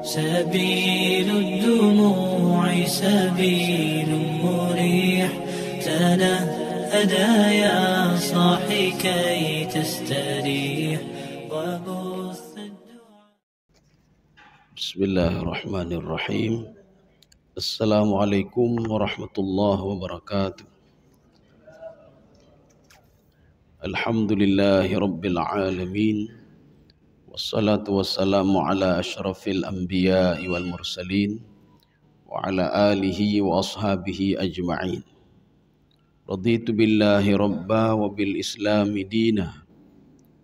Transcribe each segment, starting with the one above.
سبيل الدموع سبيل مريح تنهدى يا صاحي كي تستريح وبث بسم الله الرحمن الرحيم. السلام عليكم ورحمة الله وبركاته. الحمد لله رب العالمين والصلاة والسلام على أشرف الأنبياء والمرسلين وعلى آله وأصحابه أجمعين. رضيت بالله ربا وبالإسلام دينا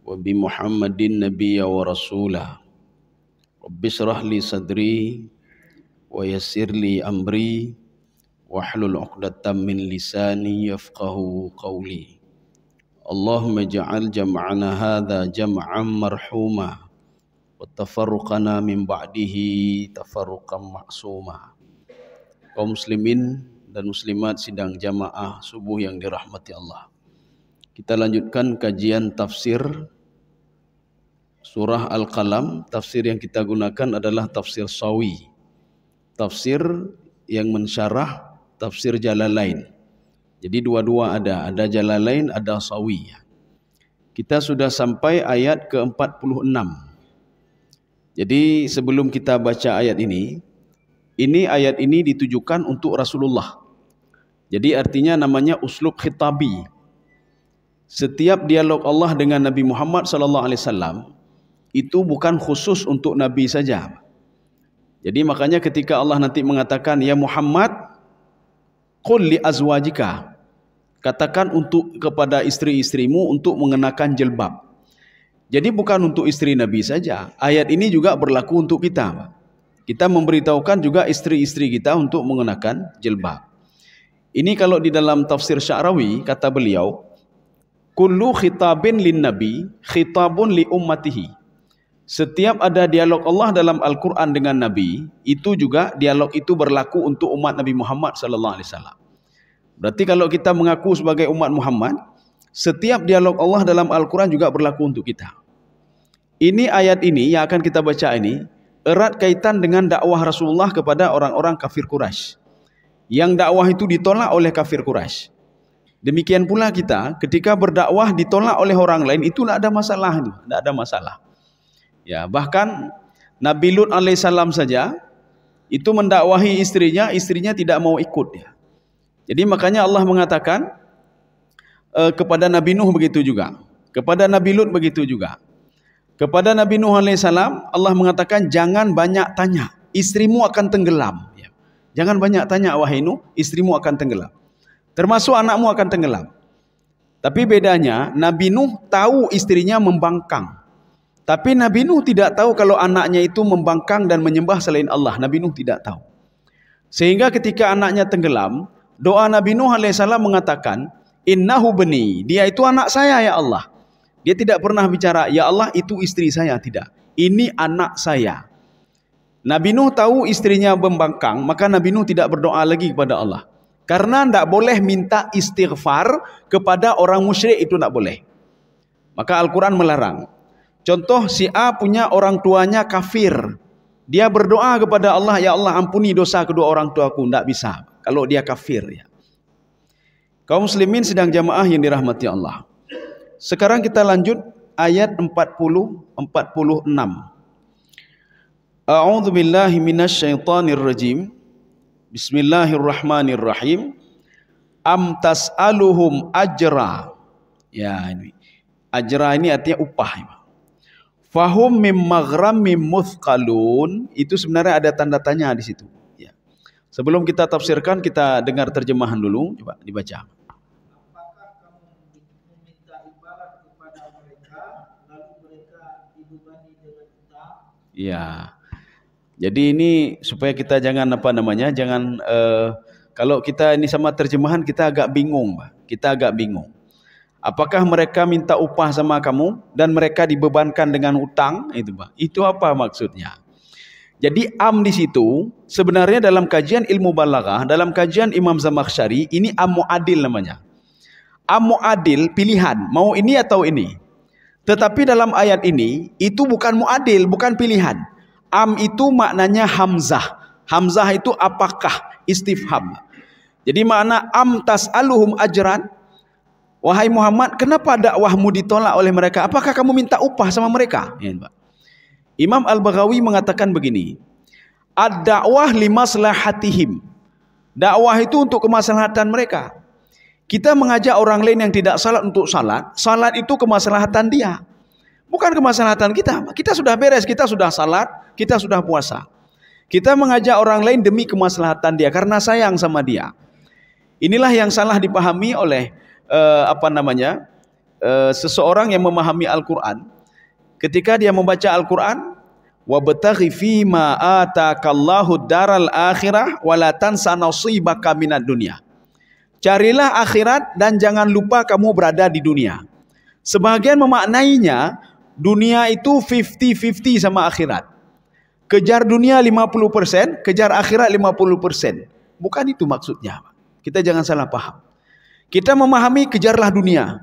وبمحمد نبيا ورسولا. رب اشرح لي صدري ويسر لي أمري واحلل عقدة من لساني يفقه قولي. اللهم اجعل جمعنا هذا جمعا مرحوما وتفرقنا من بعده تفرقا معصوما. Kaum muslimin dan muslimat sidang jamaah subuh yang dirahmati Allah. Kita lanjutkan kajian tafsir surah Al-Qalam. Tafsir yang kita gunakan adalah tafsir Sawi, tafsir yang mensyarah tafsir Jalalain. Jadi dua-dua ada Jalalain, ada Sawi. Kita sudah sampai ayat ke-46. Jadi sebelum kita baca ayat ini ayat ini ditujukan untuk Rasulullah. Jadi artinya namanya uslub khitabi. Setiap dialog Allah dengan Nabi Muhammad SAW itu bukan khusus untuk Nabi saja. Jadi makanya ketika Allah nanti mengatakan, ya Muhammad, qul li azwajika, katakan kepada istri-istrimu untuk mengenakan jilbab. Jadi bukan untuk istri Nabi saja. Ayat ini juga berlaku untuk kita. Kita memberitahukan juga istri-istri kita untuk mengenakan jilbab. Ini kalau di dalam tafsir Sya'rawi kata beliau, kullu khitabin lin nabi khitabun li ummatihi. Setiap ada dialog Allah dalam Al-Quran dengan Nabi, itu juga dialog itu berlaku untuk umat Nabi Muhammad SAW. Berarti kalau kita mengaku sebagai umat Muhammad, setiap dialog Allah dalam Al-Quran juga berlaku untuk kita. Ini ayat ini yang akan kita baca ini, erat kaitan dengan dakwah Rasulullah kepada orang-orang kafir Quraisy. Yang dakwah itu ditolak oleh kafir Quraisy. Demikian pula kita, ketika berdakwah ditolak oleh orang lain, itu tidak ada masalah. Tidak ada masalah. Ya, bahkan Nabi Lut alaihissalam saja itu mendakwahi istrinya tidak mau ikut ya. Jadi makanya Allah mengatakan kepada Nabi Nuh begitu juga, kepada Nabi Lut begitu juga. Kepada Nabi Nuh alaihissalam Allah mengatakan jangan banyak tanya, istrimu akan tenggelam ya. Jangan banyak tanya wahai Nuh, istrimu akan tenggelam. Termasuk anakmu akan tenggelam. Tapi bedanya Nabi Nuh tahu istrinya membangkang. Tapi Nabi Nuh tidak tahu kalau anaknya itu membangkang dan menyembah selain Allah. Nabi Nuh tidak tahu. Sehingga ketika anaknya tenggelam, doa Nabi Nuh alaihissalam mengatakan, innahu bani, dia itu anak saya ya Allah. Dia tidak pernah bicara, ya Allah itu istri saya, tidak. Ini anak saya. Nabi Nuh tahu istrinya membangkang, maka Nabi Nuh tidak berdoa lagi kepada Allah. Karena tidak boleh minta istighfar kepada orang musyrik, itu tidak boleh. Maka Al-Quran melarang. Contoh si A punya orang tuanya kafir. Dia berdoa kepada Allah, ya Allah ampuni dosa kedua orang tuaku. Tidak bisa kalau dia kafir ya. Kaum muslimin sedang jamaah yang dirahmati Allah. Sekarang kita lanjut ayat 46. A'udzu billahi minasyaitonir rajim. Bismillahirrahmanirrahim. Am tas'aluhum ajra. Ya ini. Ajra ini artinya upah. Fahum mim maghramim muthqalun, itu sebenarnya ada tanda tanya di situ. Ya. Sebelum kita tafsirkan, kita dengar terjemahan dulu. Coba dibaca. Apakah kamu meminta imbalan kepada mereka, lalu mereka dibebani dengan utang? Ya. Jadi ini supaya kita jangan kalau kita ini sama terjemahan kita agak bingung, Kita agak bingung. Apakah mereka minta upah sama kamu dan mereka dibebankan dengan utang? Itu apa maksudnya? Jadi am di situ sebenarnya dalam kajian ilmu balaghah, dalam kajian Imam Zamakhsyari, ini am muadil namanya. Am muadil pilihan, mau ini atau ini. Tetapi dalam ayat ini itu bukan muadil, bukan pilihan. Am itu maknanya hamzah. Hamzah itu apakah? Istifham. Jadi makna am tas'aluhum ajran. Wahai Muhammad, kenapa dakwahmu ditolak oleh mereka? Apakah kamu minta upah sama mereka? Ya, Pak. Imam Al-Baghawi mengatakan begini. Ad-da'wah limaslahatihim. Dakwah itu untuk kemaslahatan mereka. Kita mengajak orang lain yang tidak salat untuk salat. Salat itu kemaslahatan dia. Bukan kemaslahatan kita. Kita sudah beres, kita sudah salat, kita sudah puasa. Kita mengajak orang lain demi kemaslahatan dia karena sayang sama dia. Inilah yang salah dipahami oleh seseorang yang memahami Al-Quran. Ketika dia membaca Al-Quran, wabtaghi fima atakallahu daral akhirah wala tansa nasibaka minad dunya. Carilah akhirat dan jangan lupa kamu berada di dunia. Sebagian memaknainya dunia itu 50-50 sama akhirat. Kejar dunia 50%, kejar akhirat 50%. Bukan itu maksudnya. Kita jangan salah paham. Kita memahami kejarlah dunia,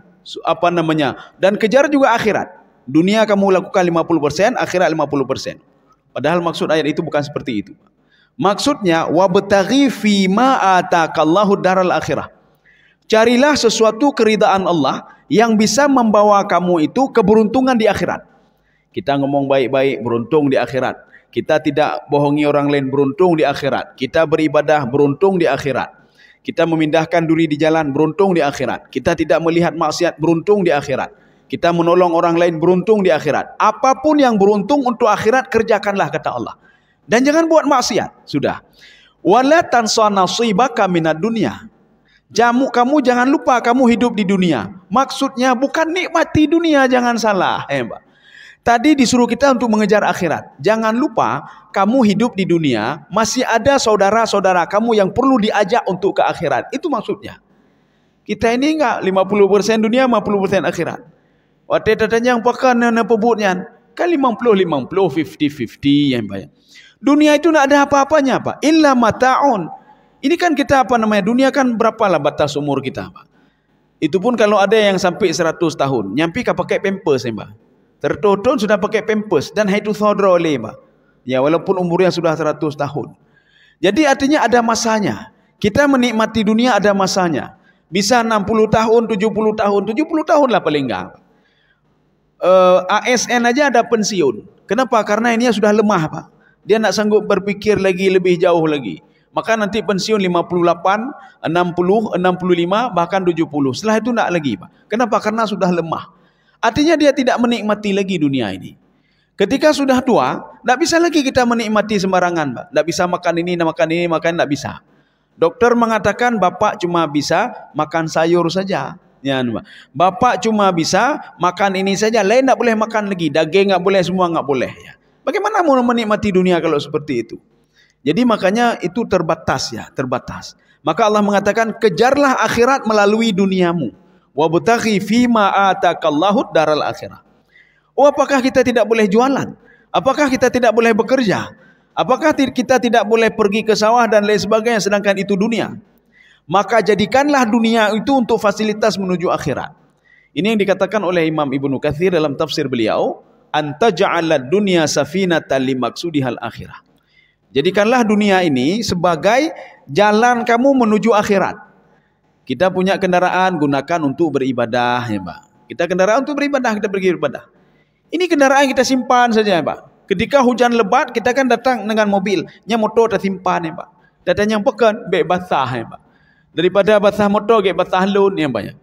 dan kejar juga akhirat. Dunia kamu lakukan 50%, akhirat 50%. Padahal maksud ayat itu bukan seperti itu. Maksudnya wabtaghi fima atakallahu daral akhirah. Carilah sesuatu keridaan Allah yang bisa membawa kamu itu keberuntungan di akhirat. Kita ngomong baik-baik, beruntung di akhirat. Kita tidak bohongi orang lain, beruntung di akhirat. Kita beribadah, beruntung di akhirat. Kita memindahkan duri di jalan, beruntung di akhirat. Kita tidak melihat maksiat, beruntung di akhirat. Kita menolong orang lain, beruntung di akhirat. Apapun yang beruntung untuk akhirat, kerjakanlah, kata Allah. Dan jangan buat maksiat. Sudah. Wala tansa nasibaka minad dunya. Kamu jangan lupa kamu hidup di dunia. Maksudnya bukan nikmati dunia, jangan salah. Mbak. Tadi disuruh kita untuk mengejar akhirat. Jangan lupa kamu hidup di dunia, masih ada saudara-saudara kamu yang perlu diajak untuk ke akhirat. Itu maksudnya. Kita ini enggak 50% dunia, 50% akhirat. Waktu datanya yang pakai pebutnya kan 50-50, 50-50 yang banyak. Dunia itu enggak ada apa-apanya, Pak. Illa mata'un. Ini kan kita dunia kan berapalah batas umur kita, Pak. Itu pun kalau ada yang sampai 100 tahun, nyampi kah pakai pampers, Pak. Tertonton sudah pakai pampers dan itu sodro oleh, Pak. Ya, walaupun umurnya sudah 100 tahun. Jadi artinya ada masanya. Kita menikmati dunia ada masanya. Bisa 60 tahun, 70 tahun, 70 tahun lah paling enggak. ASN aja ada pensiun. Kenapa? Karena ini sudah lemah, Pak. Dia nak sanggup berpikir lagi lebih jauh lagi. Maka nanti pensiun 58, 60, 65, bahkan 70. Setelah itu nak lagi, Pak. Kenapa? Karena sudah lemah. Artinya dia tidak menikmati lagi dunia ini. Ketika sudah tua, tidak bisa lagi kita menikmati sembarangan, Pak. Tidak bisa makan ini, tidak bisa. Dokter mengatakan bapak cuma bisa makan sayur saja. Ya, Pak. Bapak cuma bisa makan ini saja, lain tidak boleh makan lagi. Daging tidak boleh, semua tidak boleh. Ya. Bagaimana mau menikmati dunia kalau seperti itu? Jadi makanya itu terbatas, ya, terbatas. Maka Allah mengatakan kejarlah akhirat melalui duniamu. Wabtaghi fima atakallahu daral akhirah. Oh, apakah kita tidak boleh jualan? Apakah kita tidak boleh bekerja? Apakah kita tidak boleh pergi ke sawah dan lain sebagainya sedangkan itu dunia? Maka jadikanlah dunia itu untuk fasilitas menuju akhirat. Ini yang dikatakan oleh Imam Ibnu Katsir dalam tafsir beliau, antaja'alad dunya safinatan limaksudihal akhirah. Jadikanlah dunia ini sebagai jalan kamu menuju akhirat. Kita punya kendaraan, gunakan untuk beribadah, ya, Pak. Kita kendaraan untuk beribadah, kita pergi beribadah. Ini kendaraan kita simpan saja, ya, Pak. Ketika hujan lebat, kita kan datang dengan mobil, nya motor tersimpan, ya, Pak. Datang yang pekan, baik basah, ya, Pak. Daripada basah motor, baik basah lun, ya, Pak.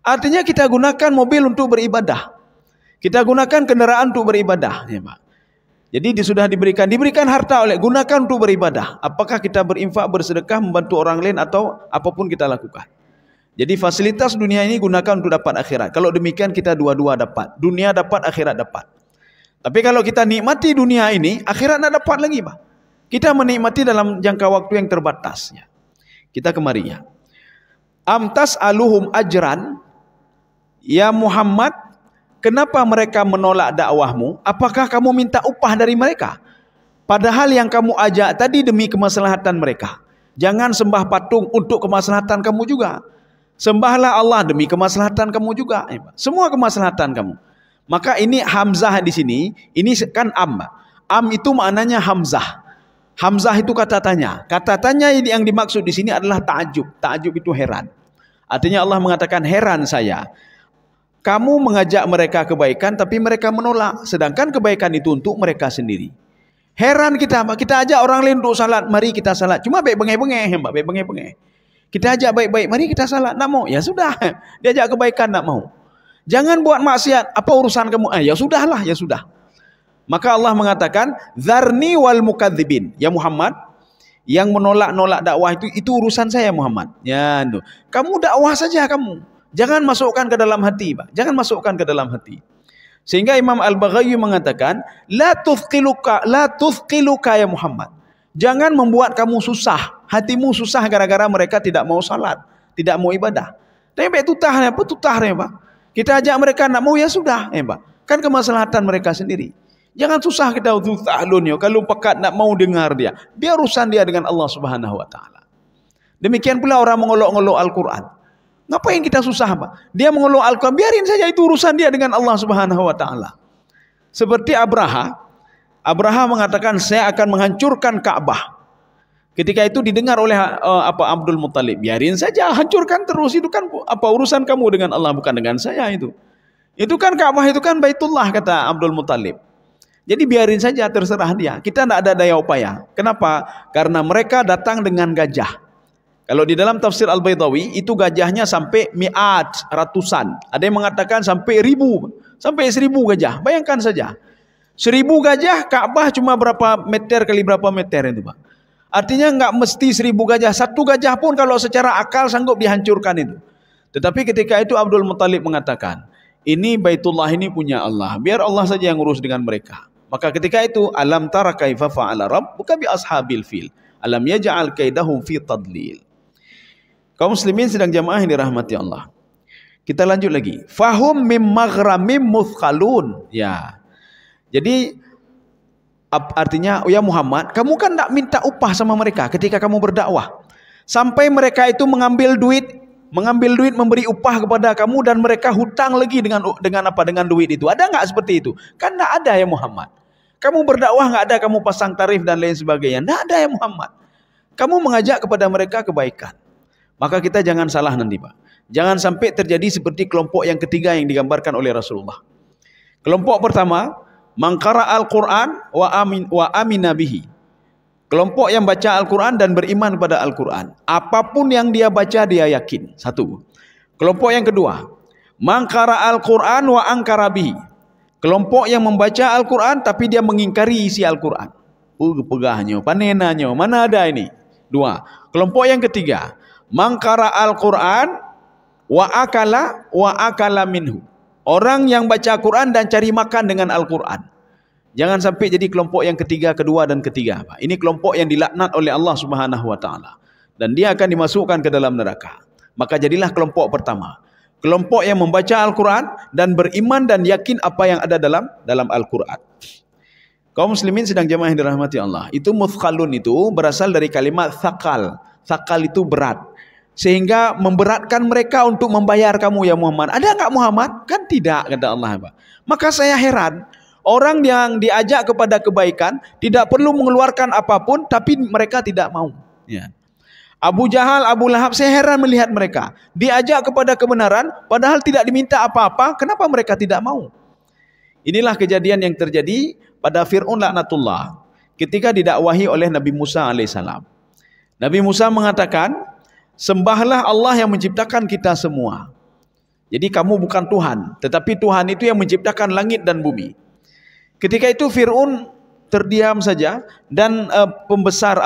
Artinya kita gunakan mobil untuk beribadah. Kita gunakan kendaraan untuk beribadah, ya, Pak. Jadi sudah diberikan harta oleh, gunakan untuk beribadah. Apakah kita berinfak, bersedekah, membantu orang lain atau apapun kita lakukan. Jadi fasilitas dunia ini gunakan untuk dapat akhirat. Kalau demikian kita dua-dua dapat. Dunia dapat, akhirat dapat. Tapi kalau kita nikmati dunia ini, akhirat tidak dapat lagi, Pak. Kita menikmati dalam jangka waktu yang terbatas. Kita kemari, ya. Amtas aluhum ajran, ya Muhammad, kenapa mereka menolak dakwahmu? Apakah kamu minta upah dari mereka? Padahal yang kamu ajak tadi demi kemaslahatan mereka. Jangan sembah patung untuk kemaslahatan kamu juga. Sembahlah Allah demi kemaslahatan kamu juga. Semua kemaslahatan kamu. Maka ini hamzah di sini, ini kan am. Am itu maknanya Hamzah. Hamzah itu kata tanya. Kata tanya yang dimaksud di sini adalah ta'ajub. Ta'ajub itu heran. Artinya Allah mengatakan, heran saya. Kamu mengajak mereka kebaikan tapi mereka menolak. Sedangkan kebaikan itu untuk mereka sendiri. Heran kita ajak orang lain untuk salat, mari kita salat. Cuma baik bengeh-bengeh, baik bengeh-bengeh. Kita ajak baik-baik, mari kita salat. Nak mau? Ya sudah. Dia ajak kebaikan, nak mau. Jangan buat maksiat. Apa urusan kamu? Ya sudahlah, ya sudah. Maka Allah mengatakan, Zarni wal mukadzibin. Ya Muhammad, yang menolak-nolak dakwah itu urusan saya Muhammad. Ya, itu. Kamu dakwah saja kamu. Jangan masukkan ke dalam hati, Pak. Jangan masukkan ke dalam hati. Sehingga Imam Al-Baghawi mengatakan, la tuthqiluka ya Muhammad. Jangan membuat kamu susah. Hatimu susah gara-gara mereka tidak mau salat, tidak mau ibadah. Tapi Pak tutahnya apa? Tutahnya, Pak. Kita ajak mereka nak mau, ya sudah, Pak. Kan kemaslahatan mereka sendiri. Jangan susah kita tahlun, kalau pekat nak mau dengar dia. Biar urusan dia dengan Allah Subhanahu wa taala. Demikian pula orang mengolok-olok Al-Qur'an. Ngapain kita susah, Pak? Dia mengolok Al-Quran, biarin saja, itu urusan dia dengan Allah Subhanahu wa taala. Seperti Abraha mengatakan, saya akan menghancurkan Ka'bah. Ketika itu didengar oleh Abdul Muttalib, biarin saja, hancurkan terus, itu kan urusan kamu dengan Allah, bukan dengan saya itu. Itu kan Ka'bah, itu kan Baitullah, kata Abdul Muttalib. Jadi biarin saja, terserah dia. Kita tidak ada daya upaya. Kenapa? Karena mereka datang dengan gajah. Kalau di dalam tafsir Al-Baydawi, itu gajahnya sampai mi'at, ratusan. Ada yang mengatakan sampai 1000 gajah. Bayangkan saja. 1000 gajah, Ka'bah cuma berapa meter kali berapa meter itu, Pak. Artinya enggak mesti 1000 gajah. Satu gajah pun kalau secara akal sanggup dihancurkan itu. Tetapi ketika itu Abdul Muttalib mengatakan, ini Baitullah ini punya Allah. Biar Allah saja yang urus dengan mereka. Maka ketika itu, alam tara kaifa fa'ala rabbuka bi ashabil fil. Alam yaj'al kaidahum fi tadlil. Kaum muslimin sedang jamaah yang dirahmati Allah. Kita lanjut lagi. Fahum mim maghramim muthqalun. Ya. Jadi artinya, ya Muhammad, kamu kan tak minta upah sama mereka ketika kamu berdakwah. Sampai mereka itu mengambil duit memberi upah kepada kamu dan mereka hutang lagi dengan duit itu. Ada enggak seperti itu? Kan enggak ada ya Muhammad. Kamu berdakwah enggak ada kamu pasang tarif dan lain sebagainya. Enggak ada ya Muhammad. Kamu mengajak kepada mereka kebaikan. Maka kita jangan salah nanti, Pak. Jangan sampai terjadi seperti kelompok yang ketiga yang digambarkan oleh Rasulullah. Kelompok pertama, mangkara Al-Quran wa amina bihi. Kelompok yang baca Al-Quran dan beriman pada Al-Quran. Apapun yang dia baca, dia yakin. Satu. Kelompok yang kedua, mangkara Al-Quran wa angkara bihi. Kelompok yang membaca Al-Quran tapi dia mengingkari isi Al-Quran. Pegahnya, panenanya, mana ada ini? Dua. Kelompok yang ketiga, mangkara Al-Quran wa akala minhu. Orang yang baca Quran dan cari makan dengan Al-Quran. Jangan sampai jadi kelompok yang ketiga, kedua dan ketiga. Ini kelompok yang dilaknat oleh Allah Subhanahu wa taala dan dia akan dimasukkan ke dalam neraka. Maka jadilah kelompok pertama. Kelompok yang membaca Al-Quran dan beriman dan yakin apa yang ada dalam Al-Quran. Kaum muslimin sedang jamaah yang dirahmati Allah. Itu muthqalun itu berasal dari kalimat thaqal. Thaqal itu berat. Sehingga memberatkan mereka untuk membayar kamu ya Muhammad. Ada enggak Muhammad? Kan tidak, kata Allah. Maka saya heran, orang yang diajak kepada kebaikan tidak perlu mengeluarkan apapun tapi mereka tidak mau. Ya. Abu Jahal, Abu Lahab, saya heran melihat mereka. Diajak kepada kebenaran padahal tidak diminta apa-apa, kenapa mereka tidak mau? Inilah kejadian yang terjadi pada Fir'aun laknatullah ketika didakwahi oleh Nabi Musa alaihissalam. Nabi Musa mengatakan, sembahlah Allah yang menciptakan kita semua. Jadi kamu bukan Tuhan, tetapi Tuhan itu yang menciptakan langit dan bumi. Ketika itu Fir'aun terdiam saja dan pembesar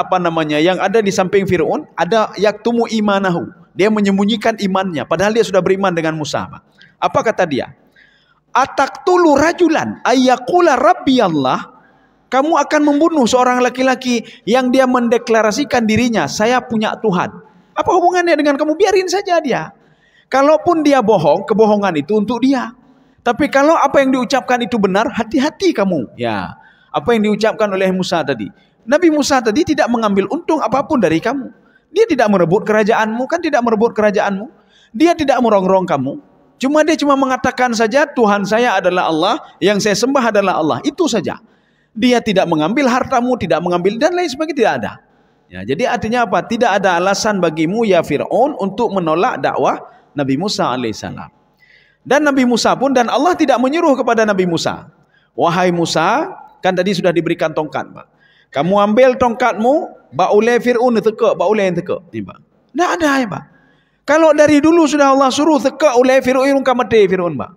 yang ada di samping Fir'aun ada yaktumu imanahu. Dia menyembunyikan imannya padahal dia sudah beriman dengan Musa. Apa kata dia? Ataktulu rajulan ayyaqula rabbi Allah. Kamu akan membunuh seorang laki-laki yang dia mendeklarasikan dirinya, saya punya Tuhan. Apa hubungannya dengan kamu? Biarin saja dia. Kalaupun dia bohong, kebohongan itu untuk dia. Tapi kalau apa yang diucapkan itu benar, hati-hati kamu. Ya, apa yang diucapkan oleh Musa tadi. Nabi Musa tadi tidak mengambil untung apapun dari kamu. Dia tidak merebut kerajaanmu, kan tidak merebut kerajaanmu. Dia tidak merongrong kamu. Dia cuma mengatakan saja Tuhan saya adalah Allah, yang saya sembah adalah Allah. Itu saja. Dia tidak mengambil hartamu, tidak mengambil dan lain sebagainya, tidak ada. Ya, jadi artinya apa? Tidak ada alasan bagimu ya Fir'aun untuk menolak dakwah Nabi Musa alaihissalam. Dan Nabi Musa pun, dan Allah tidak menyuruh kepada Nabi Musa, wahai Musa, kan tadi sudah diberikan tongkat, Pak. Kamu ambil tongkatmu, baulai Fir'aun tekak, baulai yang tekak. Ini, Pak. Tidak ada ya, Pak. Kalau dari dulu sudah Allah suruh tekak oleh Fir'aun, kamati Fir'aun, Pak.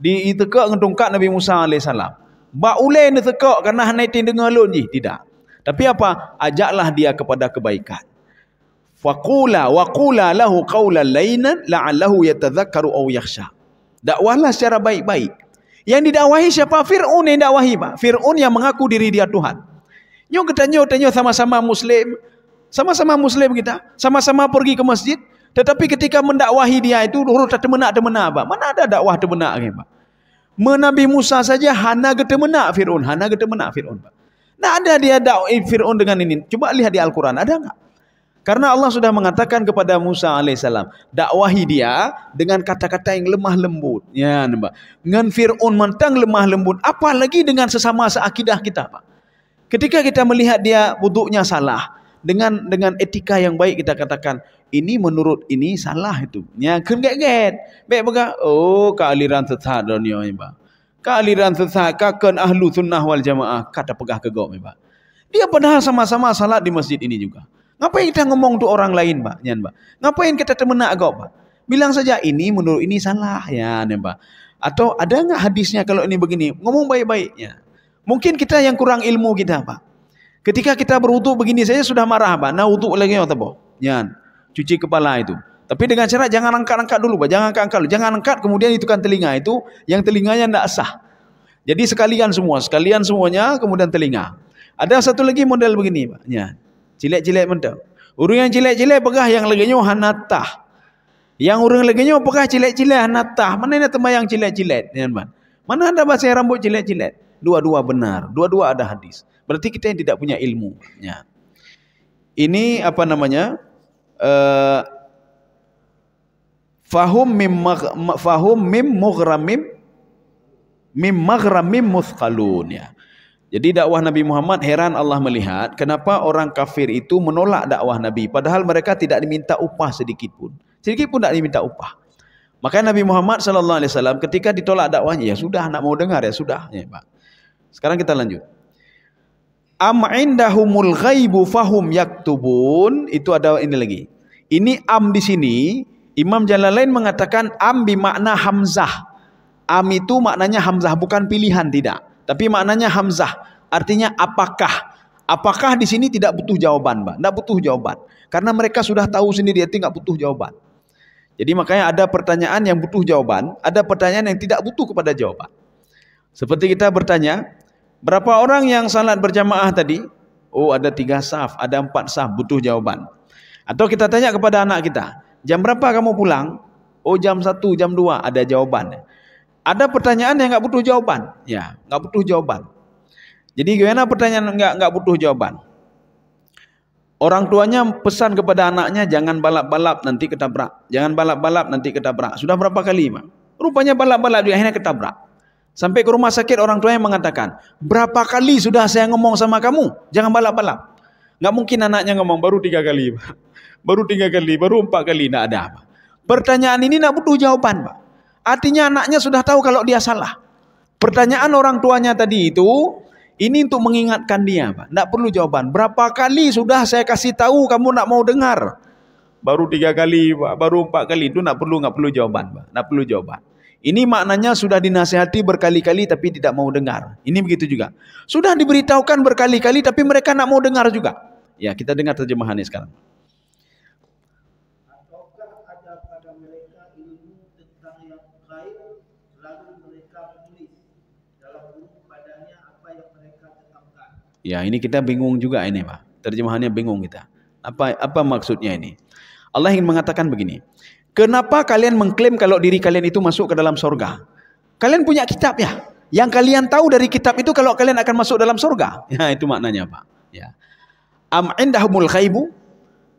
Di tekak dengan tongkat Nabi Musa alaihissalam. Baulai yang tekak karena hanaitin dengar lun je. Tidak. Tapi apa? Ajaklah dia kepada kebaikan. Faqula waqula lahu qawlan layyinan la'allahu yatadhakkaru aw yakhsha. Dakwahlah secara baik-baik. Yang didakwahi siapa? Fir'aun yang dakwahi, Pak. Fir'aun yang mengaku diri dia Tuhan. Nyok kita nyok sama-sama Muslim. Sama-sama Muslim kita. Sama-sama pergi ke masjid. Tetapi ketika mendakwahi dia itu huruf termenak, Pak. Mana ada dakwah termenak, Pak? Nabi Musa saja hana getemenak Fir'aun. Hana getemenak Fir'aun, Pak. Nah, ada dia dakwah Fir'aun dengan ini. Coba lihat di Al-Quran, ada enggak? Karena Allah sudah mengatakan kepada Musa alaihissalam, dakwahi dia dengan kata-kata yang lemah lembut. Ya, nampak. Dengan Fir'aun mentang lemah lembut, apalagi dengan sesama seakidah kita, Pak. Ketika kita melihat dia wuduknya salah, dengan etika yang baik kita katakan, ini menurut ini salah itu. Ya, get. Baik bega, oh, kealiran sesat dunia ini, Pak. Kealiran sesat, kaken ahlu sunnah wal jamaah, kata pegah kegok, Pak. Dia padahal sama-sama salat di masjid ini juga. Ngapain kita ngomong untuk orang lain, Pak? Nyan, Pak. Ngapain kita temenak agak, Pak? Bilang saja ini menurut ini salah, ya, Pak. Atau ada enggak hadisnya kalau ini begini? Ngomong baik-baiknya. Mungkin kita yang kurang ilmu kita, Pak. Ketika kita berwuduk begini saja sudah marah, Pak. Nah, wuduk lagi atau apa? Nyan, cuci kepala itu. Tapi dengan cara jangan angkat-angkat dulu, Pak. Jangan angkat-angkat dulu. Jangan angkat kemudian itu kan telinga itu yang telinganya tidak sah. Jadi sekalian semuanya kemudian telinga. Ada satu lagi model begini, Pak. Ya. Cilek-cilek mentah. Orang yang cilek-cilek pegah yang laginya hanatah. Yang orang laginya pegah cilek-cilek hanatah. Mana ada tembayang cilek-cilek, teman-teman? Mana ada bahasa rambut cilek-cilek? Dua-dua benar. Dua-dua ada hadis. Berarti kita yang tidak punya ilmu. Ya. Ini apa namanya? Fahum mim maghramim muthqalun, ya. Jadi dakwah Nabi Muhammad, heran Allah melihat kenapa orang kafir itu menolak dakwah Nabi padahal mereka tidak diminta upah sedikit pun tidak diminta upah. Maka Nabi Muhammad SAW ketika ditolak dakwahnya, ya sudah, nak mau dengar ya sudah, ya, Pak. Sekarang kita lanjut. Am indahumul ghaibu fahum yaktubun, itu ada ini lagi. Ini am di sini Imam Jalalain mengatakan am bermakna hamzah. Am itu maknanya hamzah, bukan pilihan, tidak. Tapi maknanya hamzah. Artinya apakah? Apakah di sini tidak butuh jawaban, Pak? Tidak butuh jawaban. Karena mereka sudah tahu sendiri, itu tidak butuh jawaban. Jadi makanya ada pertanyaan yang butuh jawaban, ada pertanyaan yang tidak butuh kepada jawaban. Seperti kita bertanya, berapa orang yang salat berjamaah tadi? Oh, ada 3 saf, ada 4 saf, butuh jawaban. Atau kita tanya kepada anak kita, jam berapa kamu pulang? Oh, jam 1, jam 2, ada jawaban. Ada pertanyaan yang enggak butuh jawaban. Ya, enggak butuh jawaban. Jadi gimana pertanyaan enggak butuh jawaban? Orang tuanya pesan kepada anaknya, jangan balap-balap nanti ketabrak. Jangan balap-balap nanti ketabrak. Sudah berapa kali, Pak? Rupanya balap-balap juga akhirnya ketabrak. Sampai ke rumah sakit orang tuanya mengatakan, berapa kali sudah saya ngomong sama kamu, jangan balap-balap. Enggak mungkin anaknya ngomong baru 3 kali, Pak. Baru 3 kali, baru 4 kali, enggak ada, Pak. Pertanyaan ini enggak butuh jawaban, Pak. Artinya anaknya sudah tahu kalau dia salah. Pertanyaan orang tuanya tadi itu, ini untuk mengingatkan dia, Pak. Tidak perlu jawaban. Berapa kali sudah saya kasih tahu kamu tidak mau dengar? Baru 3 kali, Pak. Baru 4 kali. Itu tidak perlu jawaban, Pak. Tidak perlu jawaban. Ini maknanya sudah dinasihati berkali-kali tapi tidak mau dengar. Ini begitu juga. Sudah diberitahukan berkali-kali tapi mereka tidak mau dengar juga. Ya, kita dengar terjemahannya sekarang. Ya, ini kita bingung juga ini, Pak. Terjemahannya bingung kita. Apa maksudnya ini? Allah ingin mengatakan begini. Kenapa kalian mengklaim kalau diri kalian itu masuk ke dalam surga? Kalian punya kitab ya? Yang kalian tahu dari kitab itu kalau kalian akan masuk dalam surga. Ya, itu maknanya, Pak. Ya. Am indahumul ghaibu?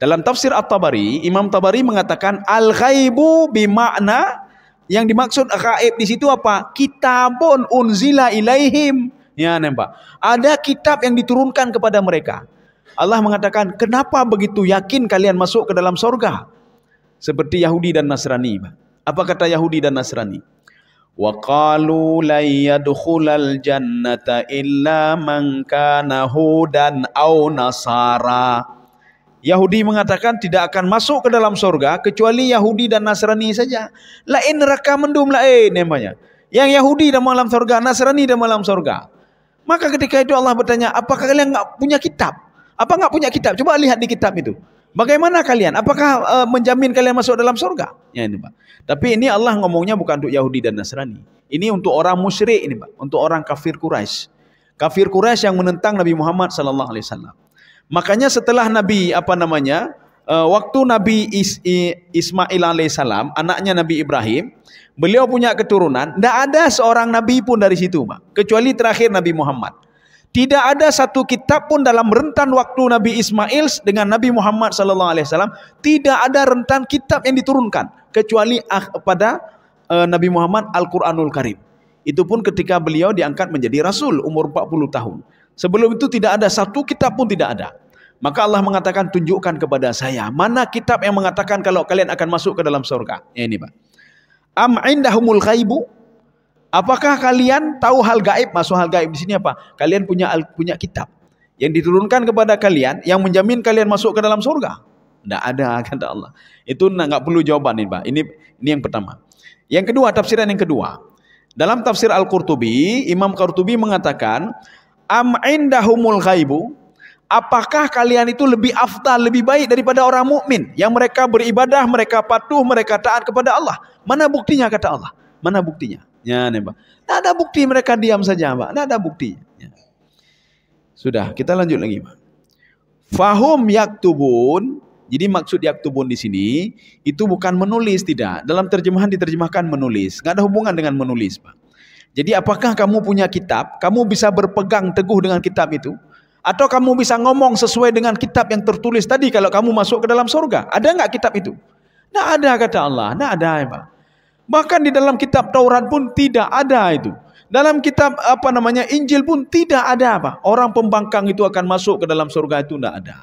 Dalam tafsir At-Tabari, Imam Tabari mengatakan al-ghaibu bimakna, yang dimaksud ghaib di situ apa? Kitabun unzila ilaihim Ya, nampak. Ada kitab yang diturunkan kepada mereka. Allah mengatakan, kenapa begitu yakin kalian masuk ke dalam sorga? Seperti Yahudi dan Nasrani. Apa kata Yahudi dan Nasrani? Wa qalu la yadkhulal jannata illa man kana hudan aw nasara. Yahudi mengatakan tidak akan masuk ke dalam sorga kecuali Yahudi dan Nasrani saja. Lain neraka mendum lain namanya. Yang Yahudi dalam alam sorga, Nasrani dalam alam sorga. Maka ketika itu Allah bertanya, apakah kalian enggak punya kitab? Apa enggak punya kitab? Coba lihat di kitab itu. Bagaimana kalian? Apakah menjamin kalian masuk dalam surga? Ya ini Pak. Tapi ini Allah ngomongnya bukan untuk Yahudi dan Nasrani. Ini untuk orang musyrik ini Pak, untuk orang kafir Quraisy. Kafir Quraisy yang menentang Nabi Muhammad sallallahu alaihi wasallam. Makanya setelah Nabi waktu Nabi Ismail alaihissalam, anaknya Nabi Ibrahim, beliau punya keturunan, tidak ada seorang nabi pun dari situ, Pak, kecuali terakhir Nabi Muhammad. Tidak ada satu kitab pun dalam rentan waktu Nabi Ismail dengan Nabi Muhammad SAW, tidak ada rentan kitab yang diturunkan kecuali pada Nabi Muhammad Al-Quranul Karim. Itu pun ketika beliau diangkat menjadi Rasul umur 40 tahun. Sebelum itu tidak ada satu kitab pun tidak ada. Maka Allah mengatakan, tunjukkan kepada saya mana kitab yang mengatakan kalau kalian akan masuk ke dalam surga. Ya, ini Pak. Am indahumul ghaibu? Apakah kalian tahu hal gaib? Masuk hal gaib di sini apa? Kalian punya kitab yang diturunkan kepada kalian yang menjamin kalian masuk ke dalam surga? Tidak ada, kata Allah. Itu nggak perlu jawaban ini, Pak. Ini yang pertama. Yang kedua, tafsiran yang kedua. Dalam tafsir Al-Qurtubi, Imam Qurtubi mengatakan, am indahumul ghaibu? Apakah kalian itu lebih afdal, lebih baik daripada orang mukmin yang mereka beribadah, mereka patuh, mereka taat kepada Allah? Mana buktinya, kata Allah? Mana buktinya? Ya, nih, Pak. Tidak ada bukti, mereka diam saja, Pak. Tidak ada bukti. Ya. Sudah, kita lanjut lagi, Pak. Fahum yaktubun. Jadi maksud yaktubun di sini itu bukan menulis, tidak. Dalam terjemahan diterjemahkan menulis. Nggak ada hubungan dengan menulis, Pak. Jadi apakah kamu punya kitab? Kamu bisa berpegang teguh dengan kitab itu? Atau kamu bisa ngomong sesuai dengan kitab yang tertulis tadi kalau kamu masuk ke dalam surga? Ada nggak kitab itu? Tidak ada, kata Allah. Tidak ada, ya, Pak. Bahkan di dalam kitab Taurat pun tidak ada itu. Dalam kitab Injil pun tidak ada, Pak. Orang pembangkang itu akan masuk ke dalam surga itu tidak ada.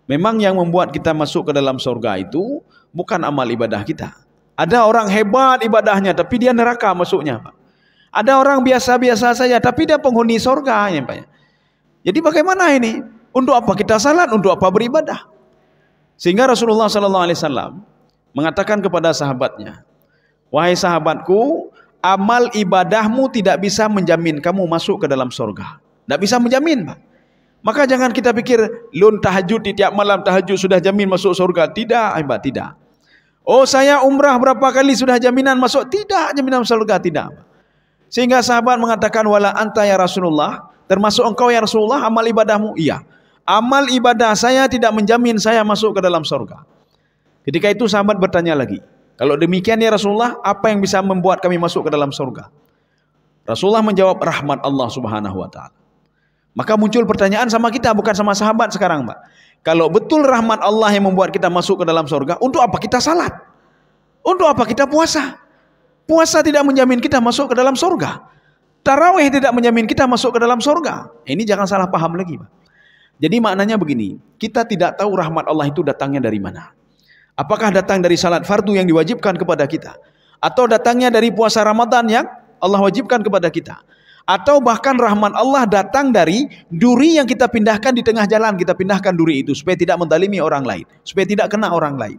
Memang yang membuat kita masuk ke dalam surga itu bukan amal ibadah kita. Ada orang hebat ibadahnya tapi dia neraka masuknya, Pak. Ada orang biasa-biasa saja tapi dia penghuni surga, ya, Pak. Jadi bagaimana ini? Untuk apa kita salat? Untuk apa beribadah? Sehingga Rasulullah SAW mengatakan kepada sahabatnya, wahai sahabatku, amal ibadahmu tidak bisa menjamin kamu masuk ke dalam surga. Tidak bisa menjamin, Pak. Maka jangan kita pikir, lun tahajud di tiap malam tahajud sudah jamin masuk surga. Tidak, Pak, tidak. Oh, saya umrah berapa kali sudah jaminan masuk? Tidak, jaminan surga, tidak. Sehingga sahabat mengatakan, wala anta ya Rasulullah, termasuk engkau ya Rasulullah, amal ibadahmu? Iya. Amal ibadah saya tidak menjamin saya masuk ke dalam surga. Ketika itu sahabat bertanya lagi, kalau demikian ya Rasulullah, apa yang bisa membuat kami masuk ke dalam surga? Rasulullah menjawab, rahmat Allah Subhanahu wa ta'ala. Maka muncul pertanyaan sama kita, bukan sama sahabat sekarang, Pak. Kalau betul rahmat Allah yang membuat kita masuk ke dalam surga, untuk apa kita salat? Untuk apa kita puasa? Puasa tidak menjamin kita masuk ke dalam surga. Tarawih tidak menjamin kita masuk ke dalam surga. Ini jangan salah paham lagi, Pak. Jadi maknanya begini, kita tidak tahu rahmat Allah itu datangnya dari mana. Apakah datang dari salat fardu yang diwajibkan kepada kita? Atau datangnya dari puasa Ramadan yang Allah wajibkan kepada kita? Atau bahkan rahmat Allah datang dari duri yang kita pindahkan di tengah jalan, kita pindahkan duri itu supaya tidak mendalimi orang lain, supaya tidak kena orang lain.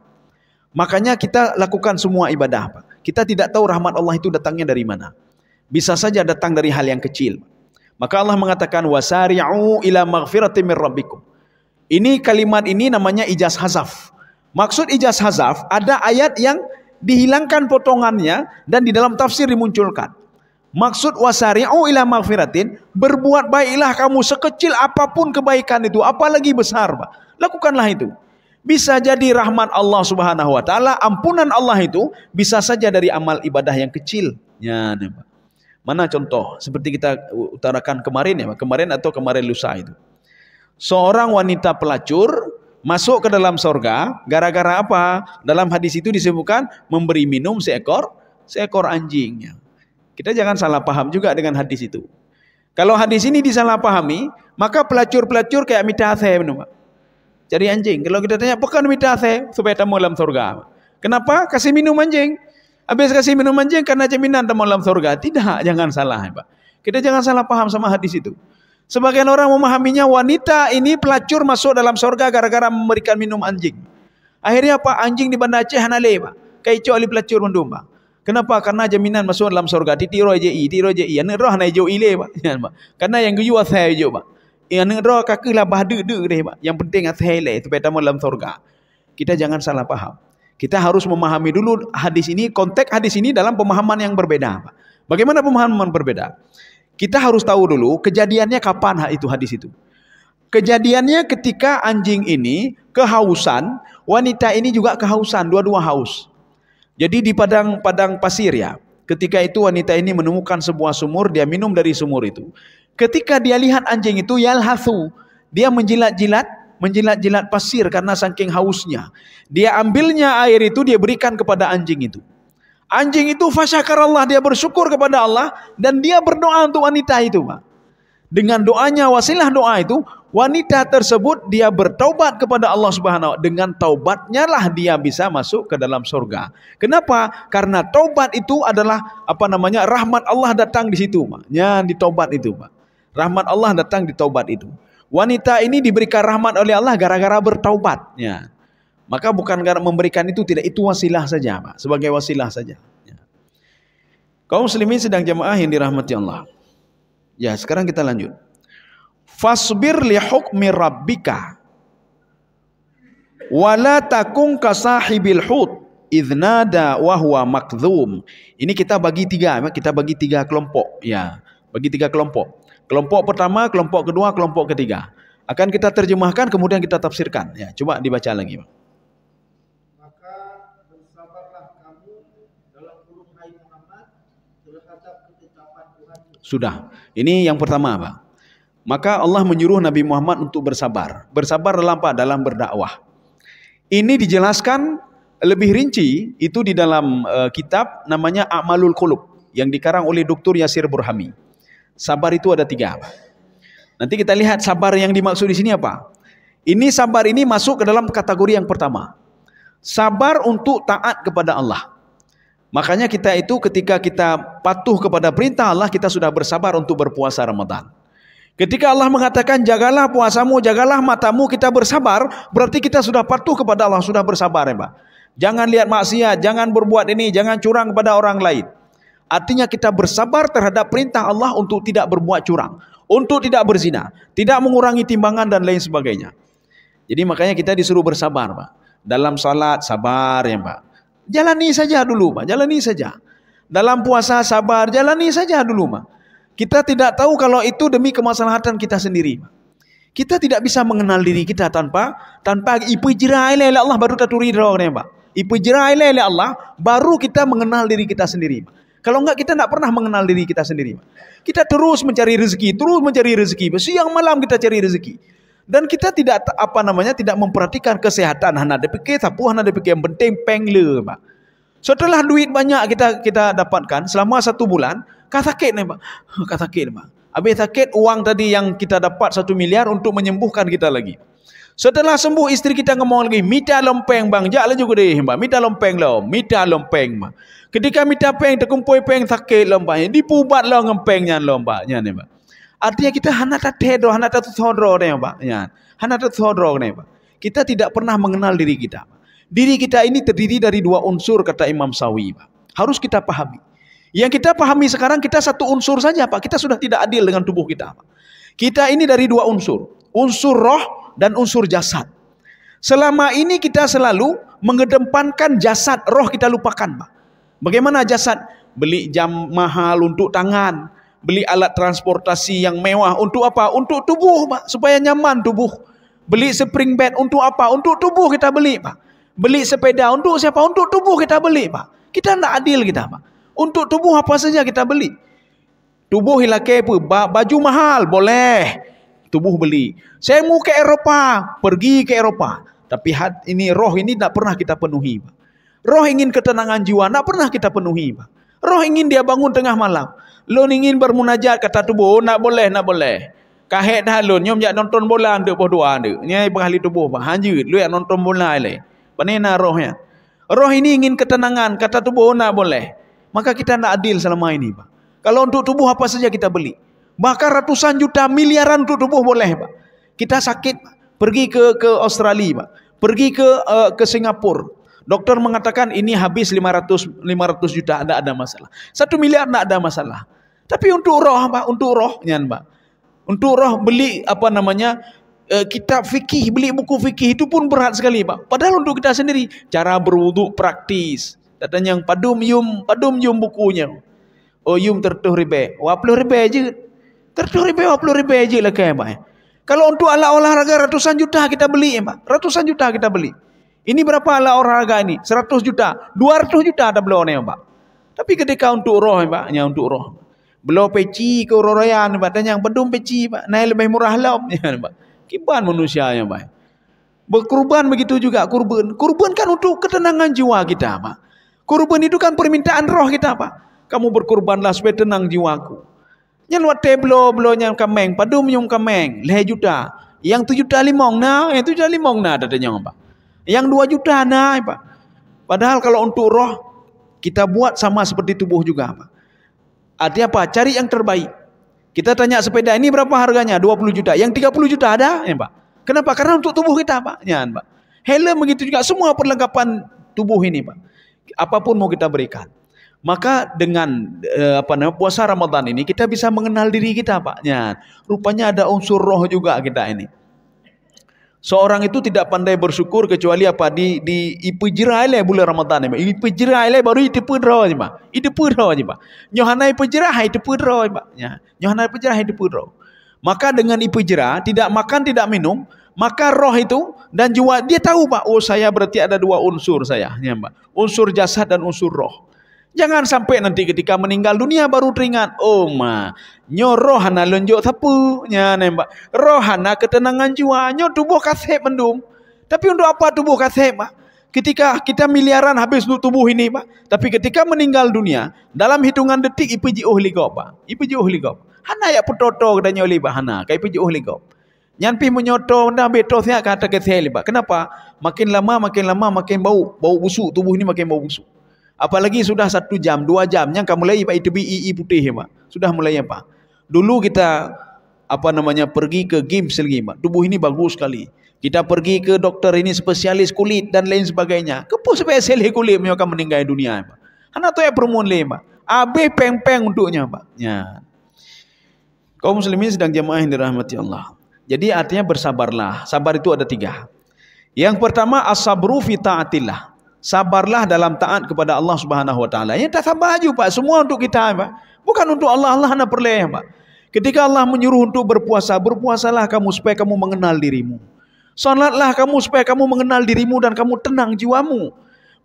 Makanya kita lakukan semua ibadah, Pak. Kita tidak tahu rahmat Allah itu datangnya dari mana. Bisa saja datang dari hal yang kecil. Maka Allah mengatakan wasari'u ila maghfiratin mir rabbikum. Ini kalimat ini namanya ijaz hazaf. Maksud ijaz hazaf, ada ayat yang dihilangkan potongannya dan di dalam tafsir dimunculkan. Maksud wasari'u ila maghfiratin, berbuat baiklah kamu sekecil apapun kebaikan itu, apalagi besar, Pak. Lakukanlah itu. Bisa jadi rahmat Allah Subhanahu wa ta'ala, ampunan Allah itu bisa saja dari amal ibadah yang kecil. Ya, Pak. Mana contoh? Seperti kita utarakan kemarin, ya, Pak. Kemarin atau kemarin lusa itu. Seorang wanita pelacur masuk ke dalam surga gara-gara apa? Dalam hadis itu disebutkan memberi minum seekor anjing. Kita jangan salah paham juga dengan hadis itu. Kalau hadis ini disalahpahami, maka pelacur-pelacur kayak minta asai benar. Cari anjing. Kalau kita tanya, apakah minta asai supaya tamu dalam surga? Kenapa? Kasih minum anjing. Habis kasih minum anjing karena jaminan tamu dalam surga. Tidak, jangan salah, Pak. Kita jangan salah paham sama hadis itu. Sebagian orang memahaminya wanita ini pelacur masuk dalam surga gara-gara memberikan minum anjing. Akhirnya apa? Anjing di Banda Aceh hanale, Pak. Kayak ali pelacur mendum, Pak. Kenapa? Karena jaminan masuk dalam surga. Tiro JI. Yang roh na jo ile, Pak. Karena yang guyu asai jo, Pak. Yang roh kakelah bahdu deh, Pak. Yang penting asai le supaya tamu dalam surga. Kita jangan salah paham. Kita harus memahami dulu hadis ini, konteks hadis ini dalam pemahaman yang berbeda, Pak. Bagaimana pemahaman berbeda? Kita harus tahu dulu kejadiannya kapan itu hadis itu. Kejadiannya ketika anjing ini kehausan, wanita ini juga kehausan, dua-dua haus. Jadi di padang pasir ya. Ketika itu wanita ini menemukan sebuah sumur, dia minum dari sumur itu. Ketika dia lihat anjing itu yalhathu, dia menjilat-jilat pasir karena saking hausnya. Dia ambilnya air itu, dia berikan kepada anjing itu. Anjing itu fasyakarallah, dia bersyukur kepada Allah dan dia berdoa untuk wanita itu, Pak. Dengan doanya, wasilah doa itu, wanita tersebut dia bertaubat kepada Allah Subhanahu wa taala. Dengan taubatnya lah dia bisa masuk ke dalam surga. Kenapa? Karena taubat itu adalah rahmat Allah datang di situ, Pak. Ya, di taubat itu, Pak. Rahmat Allah datang di taubat itu. Wanita ini diberikan rahmat oleh Allah gara-gara bertaubat, ya. Maka bukan gara memberikan itu, tidak, itu wasilah saja, Pak. Sebagai wasilah saja. Ya. Kaum muslimin sedang jamaah yang dirahmati Allah. Ya, sekarang kita lanjut. Fasbir li hukmi rabbika wala takun ka sahibil hut idznada wa huwa makdzum. Ini kita bagi tiga kelompok, ya. Bagi tiga kelompok. Kelompok pertama, kelompok kedua, kelompok ketiga. Akan kita terjemahkan kemudian kita tafsirkan. Ya, coba dibaca lagi, Pak. Maka bersabarlah kamu dalam kurung hai Muhammad terhadap ketetapan Tuhan. Sudah. Ini yang pertama, Pak. Maka Allah menyuruh Nabi Muhammad untuk bersabar. Bersabar dalam apa? Dalam berdakwah. Ini dijelaskan lebih rinci itu di dalam kitab namanya A'malul Qulub yang dikarang oleh Dr. Yasir Burhami. Sabar itu ada 3. Nanti kita lihat sabar yang dimaksud di sini apa. Ini sabar ini masuk ke dalam kategori yang pertama. Sabar untuk taat kepada Allah. Makanya kita itu ketika kita patuh kepada perintah Allah, kita sudah bersabar untuk berpuasa Ramadan. Ketika Allah mengatakan jagalah puasamu, jagalah matamu, kita bersabar, berarti kita sudah patuh kepada Allah, sudah bersabar, ya Pak. Jangan lihat maksiat, jangan berbuat ini, jangan curang kepada orang lain. Artinya kita bersabar terhadap perintah Allah untuk tidak berbuat curang, untuk tidak berzina, tidak mengurangi timbangan dan lain sebagainya. Jadi makanya kita disuruh bersabar, Pak. Dalam salat sabar, ya Pak. Jalani saja dulu, Pak. Jalani saja. Dalam puasa sabar, jalani saja dulu, Pak. Kita tidak tahu kalau itu demi kemaslahatan kita sendiri, Pak. Kita tidak bisa mengenal diri kita tanpa ipujra ila Allah baru taturi nih, Pak. Ipujra ila Allah baru kita mengenal diri kita sendiri, Pak. Kalau enggak kita tidak pernah mengenal diri kita sendiri, Pak. Kita terus mencari rezeki, siang malam kita cari rezeki. Dan kita tidak tidak memperhatikan kesehatan. Hana ada fikir sapu, hana ada fikir yang penting pengle, Pak. Setelah duit banyak kita dapatkan selama 1 bulan, sakit nih, Pak. Sakit, Pak. Habis sakit, uang tadi yang kita dapat 1 miliar untuk menyembuhkan kita lagi. Setelah sembuh, istri kita ngomong lagi, minta lompeng bang, jalan juga deh, Pak. Minta lompeng, Pak. Ketika minta peng, terkumpul peng sakit lompengnya, dipubat lah ngempengnya lompaknya nih, Pak. Artinya kita hana tatedo, hana tatusodro nih, Pak. Ya, hana tatusodro nih, Pak. Kita tidak pernah mengenal diri kita, Pak. Diri kita ini terdiri dari 2 unsur, kata Imam Sawi, Pak. Harus kita pahami. Yang kita pahami sekarang kita 1 unsur saja, Pak. Kita sudah tidak adil dengan tubuh kita, Pak. Kita ini dari 2 unsur. Unsur roh dan unsur jasad. Selama ini kita selalu mengedepankan jasad, roh kita lupakan, Pak. Bagaimana jasad? Beli jam mahal untuk tangan, beli alat transportasi yang mewah untuk apa? Untuk tubuh, Pak, supaya nyaman tubuh. Beli spring bed untuk apa? Untuk tubuh kita beli, Pak. Beli sepeda untuk siapa? Untuk tubuh kita beli, Pak. Kita tidak adil kita, Pak. Untuk tubuh apa saja kita beli. Tubuh hilake apa? Baju mahal, boleh. Tubuh beli. Saya mau ke Eropa, pergi ke Eropa. Tapi ini roh ini tidak pernah kita penuhi, Pak. Roh ingin ketenangan jiwa, tidak pernah kita penuhi, Pak. Roh ingin dia bangun tengah malam. Lun ingin bermunajat kata tubuh, nak boleh, nak boleh. Kahek dah lun, nyom jak nonton bola ndek poh dua ndek. Nyai berahli tubuh bah. Hanjut lu yang nonton bola le. Panena rohnya. Roh ini ingin ketenangan, kata tubuh nak boleh. Maka kita nak adil selama ini, Pak. Kalau untuk tubuh apa saja kita beli. Bahkan ratusan juta, miliaran untuk tubuh boleh, Pak. Kita sakit, Pak. Pergi ke Australia, Pak. Pergi ke Singapura. Doktor mengatakan ini habis 500 juta, ada masalah. 1 miliar tak ada masalah. Tapi untuk roh, Pak, untuk rohnya, Pak. Untuk roh beli apa namanya? Kitab fikih, beli buku fikih itu pun berat sekali, Pak. Padahal untuk kita sendiri cara berwuduk praktis. Katanya yang padum yum bukunya. Oh yum tertuh ribe. 20 ribe aja. Tertuh ribe 20 ribe aja lah kayak, Pak. Kalau untuk alat olahraga ratusan juta kita beli, Pak. Ratusan juta kita beli. Ini berapa alat olahraga ini? 100 juta, 200 juta ada belum nih, Pak. Tapi ketika untuk roh, Pak, nya untuk roh. Belum peci ke rorayan, Pak. Dan yang pedum peci, Pak. Naik lebih murah lah, Pak. Kiban manusianya, Pak. Berkurban begitu juga, kurban. Kurban kan untuk ketenangan jiwa kita, Pak. Kurban itu kan permintaan roh kita, Pak. Kamu berkurbanlah supaya tenang jiwaku. Yang luat teblo yang kameng, padum yung kameng, 5 juta. Yang 7 juta limong nah, yang 7 juta limong nah, datanya, Pak. Yang 2 juta nah, Pak. Padahal kalau untuk roh kita buat sama seperti tubuh juga, Pak. Artinya apa? Cari yang terbaik. Kita tanya sepeda ini berapa harganya? 20 juta. Yang 30 juta ada, ya, Pak. Kenapa? Karena untuk tubuh kita, Pak. Ya, Pak. Helm begitu juga, semua perlengkapan tubuh ini, Pak. Apapun mau kita berikan. Maka dengan puasa Ramadan ini kita bisa mengenal diri kita, Pak. Ya, rupanya ada unsur roh juga kita ini. Seorang itu tidak pandai bersyukur kecuali apa di ipejirah le bulan Ramadan ni. Ipejirah le baru itu pudro je, Pak. Itu pudro je, Pak. Nyohana ipejirah itu pudro, Pak. Ya. Nyohana ipejirah itu pudro. Maka dengan ipejirah tidak makan tidak minum, maka roh itu dan jiwa dia tahu, Pak. Oh, saya berarti ada 2 unsur saya, ya, Pak. Unsur jasad dan unsur roh. Jangan sampai nanti ketika meninggal dunia baru teringat, oh ma, nyo rohana lonjok sapu, nya nembak. Rohana ketenangan jiwa, nyo tubuh kasih mendum. Tapi untuk apa tubuh kasih, Pak? Ketika kita miliaran habis untuk tubuh ini, Pak. Tapi ketika meninggal dunia, dalam hitungan detik ipuji ligop, Pak. Ipuji ligop. Hana ya putoto katanya oleh Pak Hana, kai ipuji ligop. Nyampi menyoto ndak betosnya kata kesel, Pak. Kenapa? Makin lama makin bau busuk, tubuh ini makin bau busuk. Apalagi sudah 1 jam, 2 jam, yang kamu mulai Pak itu ii putih, Pak. Sudah mulai, Pak. Dulu kita pergi ke GIMS lagi, Pak. Tubuh ini bagus sekali. Kita pergi ke dokter ini spesialis kulit dan lain sebagainya. Kepu spesialis kulit mereka meninggal dunia, Pak. Anak tu ya permun le, Pak. Abe peng-peng untuknya, Pak. Ya. Kaum muslimin sedang jamaah yang dirahmati Allah. Jadi artinya bersabarlah. Sabar itu ada 3. Yang pertama as-sabru fi ta'atillah. Sabarlah dalam taat kepada Allah Subhanahu wa taala. Ya tak sabar aja, Pak. Semua untuk kita, Pak. Bukan untuk Allah. Allah nak perleh, Pak. Ketika Allah menyuruh untuk berpuasa, berpuasalah kamu supaya kamu mengenal dirimu. Salatlah kamu supaya kamu mengenal dirimu dan kamu tenang jiwamu.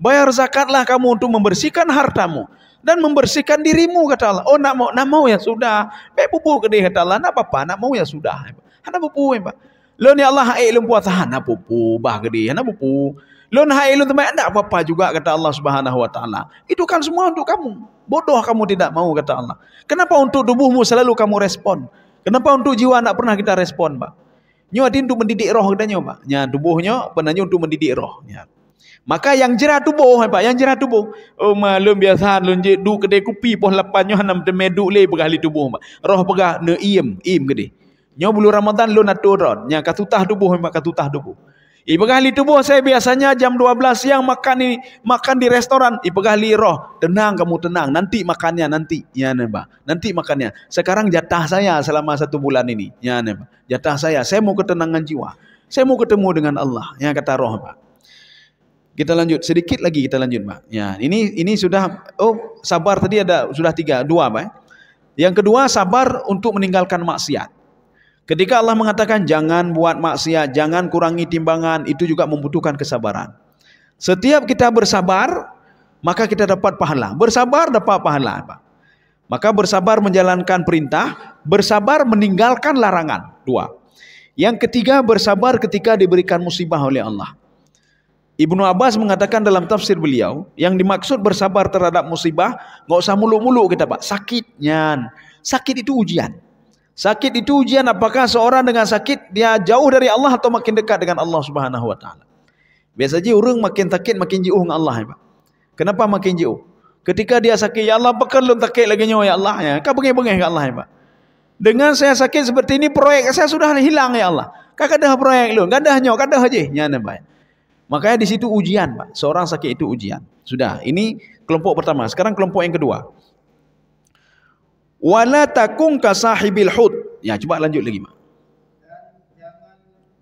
Bayar zakatlah kamu untuk membersihkan hartamu dan membersihkan dirimu, kata Allah. Oh, nak mau ya sudah. Baik pupu ke dia, kata Allah. Nak apa? Nak mau ya sudah. Hana pupu, Pak. Lo ni Allah hai lum puasa hana pupu bah ke dia, hana pupu. Lun hai lun tempat tak apa-apa juga, kata Allah Subhanahu wa taala. Itu kan semua untuk kamu. Bodoh kamu tidak mau, kata Allah. Kenapa untuk tubuhmu selalu kamu respon? Kenapa untuk jiwa tak pernah kita respon, Pak? Nyo adin untuk mendidik roh kita, Pak. Nya tubuhnya penanya untuk mendidik roh, ya. Maka yang jerah tubuh, Pak, yang jerah tubuh. Oh malum biasa lun je du kedai kopi poh lapan nyo hanam temeduk le bergali tubuh, Pak. Roh pegah ne iem gede. Nyo bulu Ramadan lun aturun, nya katutah tubuh, Pak, katutah tubuh. Ipegahli tubuh saya biasanya jam 12 siang makan di restoran. Ipegahli roh, tenang kamu tenang. Nanti makannya nanti, ya nembak. Nanti makannya. Sekarang jatah saya selama 1 bulan ini, ya nembak. Jatah saya mau ketenangan jiwa. Saya mau ketemu dengan Allah, ya kata roh, Pak. Kita lanjut sedikit lagi, kita lanjut, Pak. Ya, ini sudah sabar tadi sudah 2, Pak. Yang kedua sabar untuk meninggalkan maksiat. Ketika Allah mengatakan jangan buat maksiat, jangan kurangi timbangan, itu juga membutuhkan kesabaran. Setiap kita bersabar, maka kita dapat pahala. Bersabar dapat pahala, Pak. Maka bersabar menjalankan perintah, bersabar meninggalkan larangan. 2. Yang ketiga bersabar ketika diberikan musibah oleh Allah. Ibnu Abbas mengatakan dalam tafsir beliau, yang dimaksud bersabar terhadap musibah, nggak usah muluk-muluk kita Pak. Sakitnya, sakit itu ujian. Sakit itu ujian, apakah seorang dengan sakit dia jauh dari Allah atau makin dekat dengan Allah Subhanahu Wa Taala. Biasanya orang makin sakit makin jauh dengan Allah ya Pak. Kenapa makin jauh? Ketika dia sakit, ya Allah, pekan belum sakit lagi nyawa ya Allah ya. Kau bengih-bengih ke Allah ya Pak. Dengan saya sakit seperti ini, proyek saya sudah hilang ya Allah. Kau ada proyek lu, enggak ada nyawa, enggak ada aja. Nyana Pak. Makanya di situ ujian, Pak. Seorang sakit itu ujian. Sudah, ini kelompok pertama. Sekarang kelompok yang kedua. Wala takun ka sahibil hud. Ya, coba lanjut lagi, Pak. Dan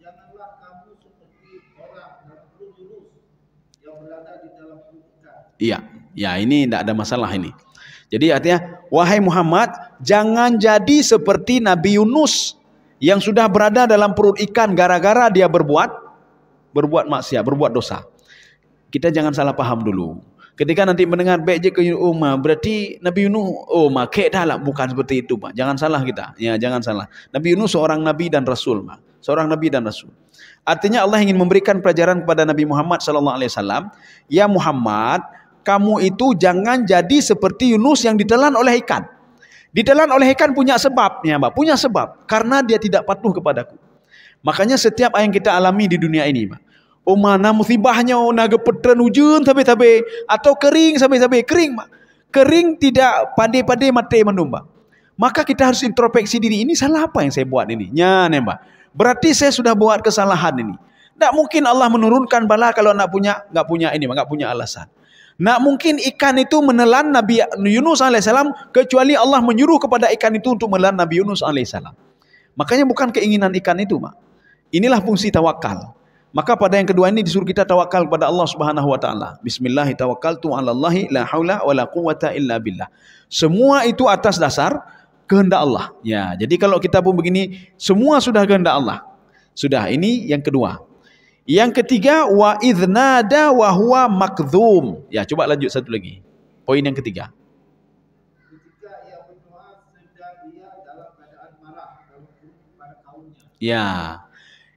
janganlah kamu seperti orang dalam perut Yunus yang berada di dalam perut ikan. Iya, ya ini tidak ada masalah ini. Jadi artinya, wahai Muhammad, jangan jadi seperti Nabi Yunus yang sudah berada dalam perut ikan gara-gara dia berbuat maksiat, berbuat dosa. Kita jangan salah paham dulu. Ketika nanti mendengar baik je ke berarti Nabi Yunus, makek dah lah. Bukan seperti itu, Pak. Jangan salah kita. Ya, jangan salah. Nabi Yunus seorang nabi dan rasul, Pak. Seorang nabi dan rasul. Artinya Allah ingin memberikan pelajaran kepada Nabi Muhammad SAW. Ya Muhammad, kamu itu jangan jadi seperti Yunus yang ditelan oleh ikan. Ditelan oleh ikan punya sebabnya, Pak. Punya sebab. Karena dia tidak patuh kepadaku. Makanya setiap yang kita alami di dunia ini, Pak. Mana musibahnya, naga petran hujan sampai-sampai, atau kering sampai-sampai, kering, Pak. Kering tidak pade-pade mati mandum, Pak. Maka kita harus introspeksi diri, ini salah apa yang saya buat ini? Nyane, Pak. Berarti saya sudah buat kesalahan ini. Tak mungkin Allah menurunkan bala kalau nggak punya ini, nggak punya alasan. Nak mungkin ikan itu menelan Nabi Yunus alaihissalam kecuali Allah menyuruh kepada ikan itu untuk menelan Nabi Yunus alaihissalam. Makanya bukan keinginan ikan itu, Pak. Inilah fungsi tawakal. Maka pada yang kedua ini disuruh kita tawakal kepada Allah Subhanahu Wa Taala. Bismillah tawakkaltu 'alallahi la haula wala quwwata illa billah. Semua itu atas dasar kehendak Allah. Ya, jadi kalau kita pun begini, semua sudah kehendak Allah. Sudah, ini yang kedua. Yang ketiga, wa idznada wa huwa makdzum. Ya, coba lanjut satu lagi. Poin yang ketiga. Ketika ia berdoa sedang ia dalam keadaan marah kepada kaumnya. Ya.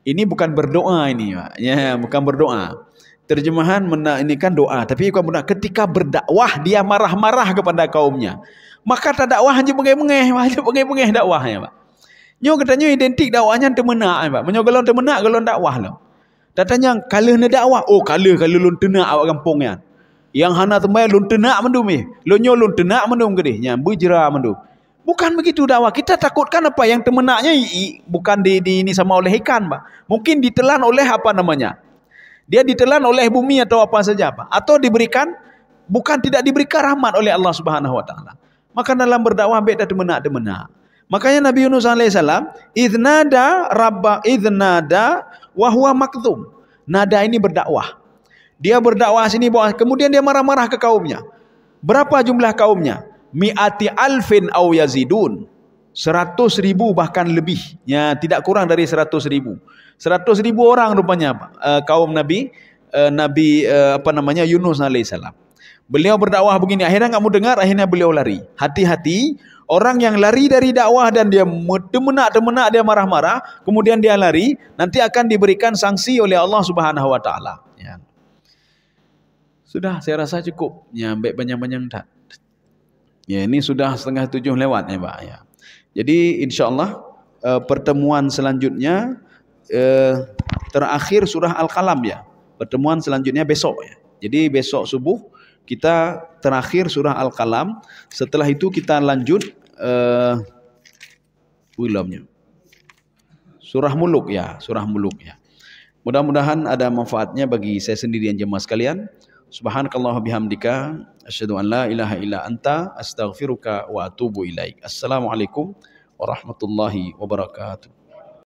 Ini bukan berdoa ini, Pak. Ya, bukan berdoa. Terjemahan ini kan doa, tapi bukan berdoa. Ketika berdakwah dia marah-marah kepada kaumnya. Maka tak dakwah hanya bengeh-bengeh dakwahnya, Pak. Nyo katanya identik dakwahnya temenak, Pak. Menyogalon temenak galon dakwah lo. Datanya kalau nak dakwah, kalau lun tenak awak kampungnya. Yang hana temai lun tenak mendum Lo nyo lun tenak mendum ke dia, berjera mendum. Bukan begitu dakwah. Kita takutkan apa yang temenaknya bukan di ini sama oleh ikan, Pak. Mungkin ditelan oleh apa namanya? Dia ditelan oleh bumi atau apa saja, Pak. Atau diberikan, bukan tidak diberikan rahmat oleh Allah Subhanahu Wa Taala. Maka dalam berdakwah beda temenak. Makanya Nabi Yunus alaihissalam idznada wa huwa makdzum. Nada ini berdakwah. Dia berdakwah sini bawah, kemudian dia marah-marah ke kaumnya. Berapa jumlah kaumnya? Mi'ati alfin aw yazidun. 100.000 bahkan lebih. Ya, tidak kurang dari 100.000. 100.000 orang rupanya kaum Nabi Yunus alaihissalam. Beliau berdakwah begini, akhirnya enggak mau dengar, akhirnya beliau lari. Hati-hati orang yang lari dari dakwah dan dia temenak dia marah-marah, kemudian dia lari, nanti akan diberikan sanksi oleh Allah Subhanahu Wa Taala. Ya. Sudah, saya rasa cukup. Ya, baik banyak-banyak tak. Ya, ini sudah 6:30 lewat ya, Pak. Ya. Jadi insyaAllah pertemuan selanjutnya terakhir surah Al-Qalam ya. Pertemuan selanjutnya besok ya. Jadi besok subuh kita terakhir surah Al-Qalam. Setelah itu kita lanjut surah Muluk ya, surah Muluk ya. Mudah-mudahan ada manfaatnya bagi saya sendiri dan jemaah sekalian. Subhanakallah bihamdika asyhadu an la ilaha illa anta astaghfiruka wa atubu ilaik. Assalamualaikum warahmatullahi wabarakatuh.